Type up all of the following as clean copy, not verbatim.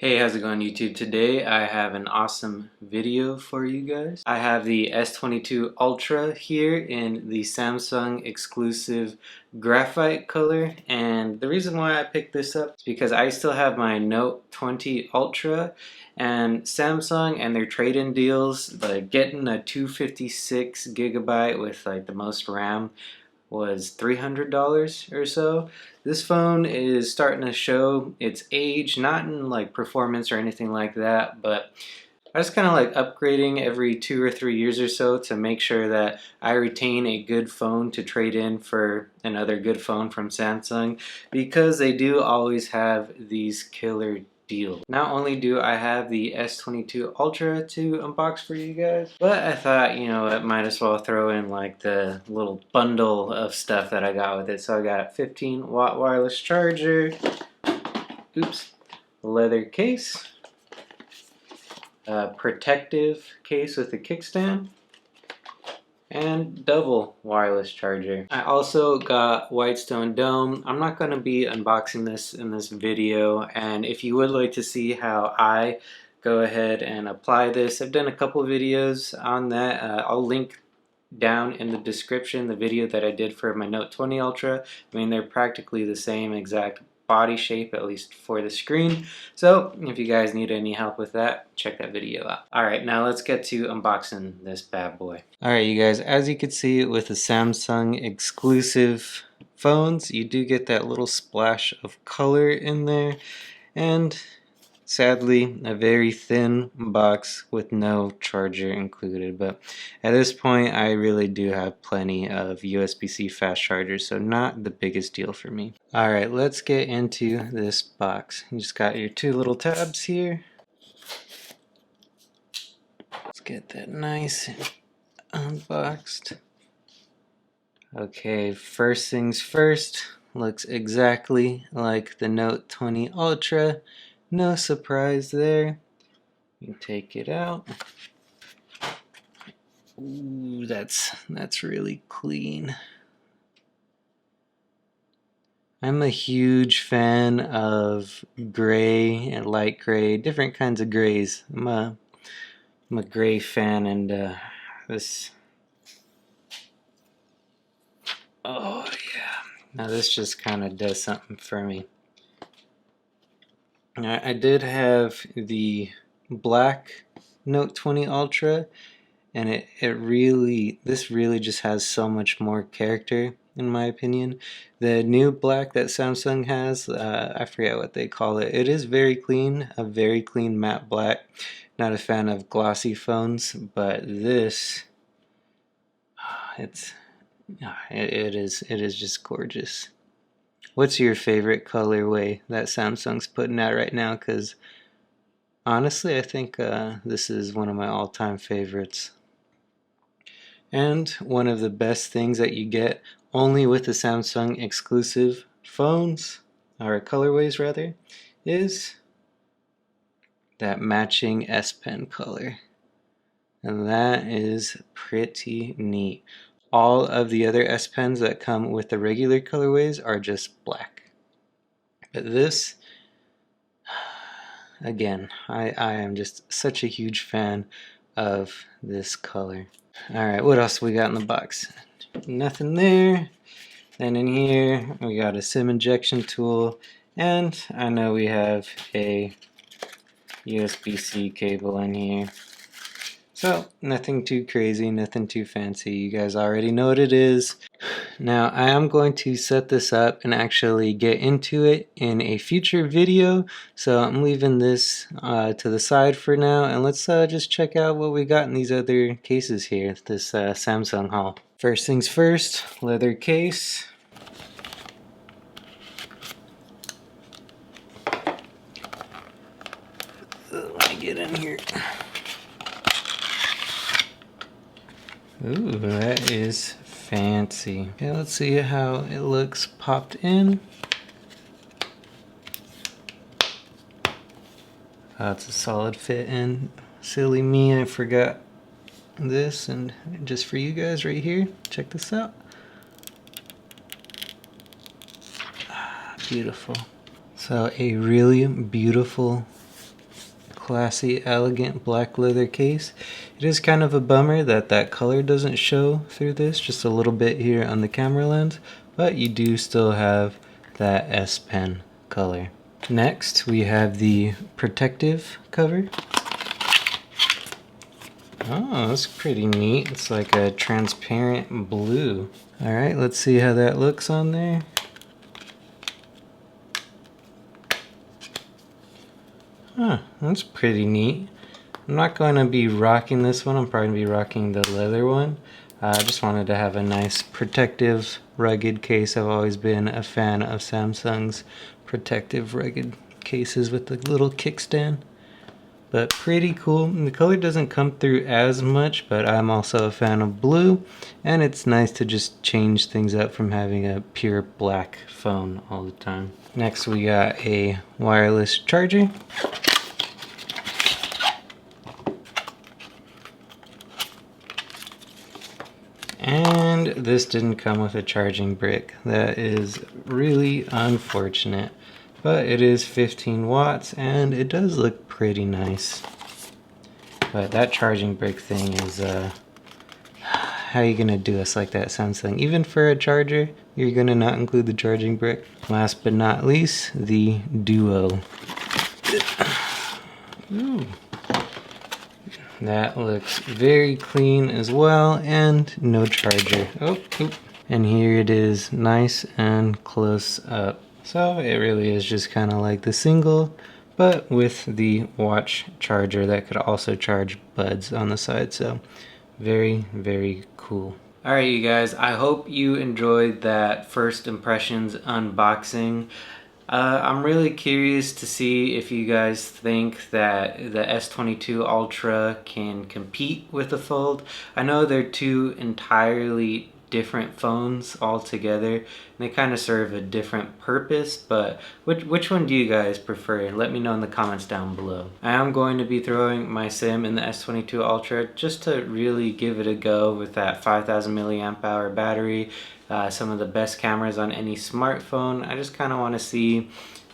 Hey, how's it going YouTube? Today I have an awesome video for you guys. I have the S22 Ultra here in the Samsung exclusive graphite color, and the reason why I picked this up is because I still have my Note 20 Ultra, and Samsung and their trade-in deals, like getting a 256 gigabyte with like the most RAM was $300 or so. This phone is starting to show its age, not in like performance or anything like that, but I just kind of like upgrading every 2 or 3 years or so to make sure that I retain a good phone to trade in for another good phone from Samsung, because they do always have these killer deal. Not only do I have the S22 Ultra to unbox for you guys, but I thought, you know, it might as well throw in like the little bundle of stuff that I got with it. So I got 15-watt wireless charger, oops, leather case, a protective case with a kickstand, and double wireless charger. I also got Whitestone Dome. I'm not going to be unboxing this in this video, and if you would like to see how I go ahead and apply this, I've done a couple videos on that. I'll link down in the description the video that I did for my Note 20 Ultra. I mean, they're practically the same exact body shape, at least for the screen. So if you guys need any help with that, check that video out. Alright, now let's get to unboxing this bad boy. Alright you guys, as you can see with the Samsung exclusive phones, you do get that little splash of color in there, and sadly a very thin box with no charger included. But at this point I really do have plenty of USB-C fast chargers, so not the biggest deal for me. Alright, let's get into this box. You just got your two little tabs here. Let's get that nice and unboxed. Okay, first things first, looks exactly like the Note 20 Ultra. No surprise there. You can take it out. Ooh, that's really clean. I'm a huge fan of gray and light gray, different kinds of grays. I'm a gray fan, and this. Oh yeah. Now this just kind of does something for me. I did have the black Note 20 Ultra, and this really just has so much more character in my opinion. The new black that Samsung has, I forget what they call it. It is very clean, a very clean matte black. Not a fan of glossy phones, but this, it is just gorgeous. What's your favorite colorway that Samsung's putting out right now? Because honestly, I think this is one of my all-time favorites. And one of the best things that you get only with the Samsung exclusive phones, or colorways rather, is that matching S Pen color. And that is pretty neat. All of the other S Pens that come with the regular colorways are just black. But this, again, I am just such a huge fan of this color. Alright, what else we got in the box? Nothing there. Then in here we got a SIM injection tool, and I know we have a USB-C cable in here. So nothing too crazy, nothing too fancy. You guys already know what it is. Now I am going to set this up and actually get into it in a future video, so I'm leaving this to the side for now, and let's just check out what we got in these other cases here, this Samsung haul. First things first, leather case. Let me get in here. Ooh, that is fancy. Okay, let's see how it looks popped in. It's a solid fit in. Silly me, I forgot this, and just for you guys right here, check this out. Beautiful. So a really beautiful classy, elegant black leather case. It is kind of a bummer that that color doesn't show through this, just a little bit here on the camera lens, but you do still have that S Pen color. Next, we have the protective cover. Oh, that's pretty neat. It's like a transparent blue. All right, let's see how that looks on there. Huh, that's pretty neat. I'm not going to be rocking this one. I'm probably going to be rocking the leather one. I just wanted to have a nice protective, rugged case. I've always been a fan of Samsung's protective, rugged cases with the little kickstand. But pretty cool. And the color doesn't come through as much, but I'm also a fan of blue. And it's nice to just change things up from having a pure black phone all the time. Next we got a wireless charger. And this didn't come with a charging brick. That is really unfortunate. But it is 15 watts and it does look pretty nice. But that charging brick thing is, how are you gonna do us like that, Samsung? Even for a charger, you're gonna not include the charging brick. Last but not least, the Duo. Ooh. That looks very clean as well, and no charger. Oh, oop. And here it is, nice and close up. So it really is just kind of like the single, but with the watch charger that could also charge buds on the side. So very, very cool. Alright you guys, I hope you enjoyed that first impressions unboxing. I'm really curious to see if you guys think that the S22 Ultra can compete with the Fold. I know they're two entirely different phones altogether, and they kind of serve a different purpose, but which one do you guys prefer? Let me know in the comments down below. I am going to be throwing my sim in the S22 Ultra just to really give it a go with that 5000 milliamp hour battery, some of the best cameras on any smartphone. I just kind of want to see,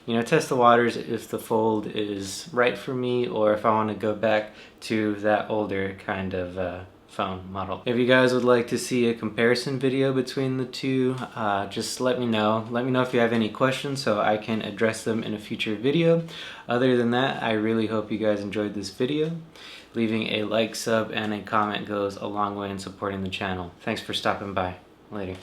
you know, test the waters if the Fold is right for me, or if I want to go back to that older kind of phone model. If you guys would like to see a comparison video between the two, just let me know. Let me know if you have any questions so I can address them in a future video. Other than that, I really hope you guys enjoyed this video. Leaving a like, sub, and a comment goes a long way in supporting the channel. Thanks for stopping by. Later.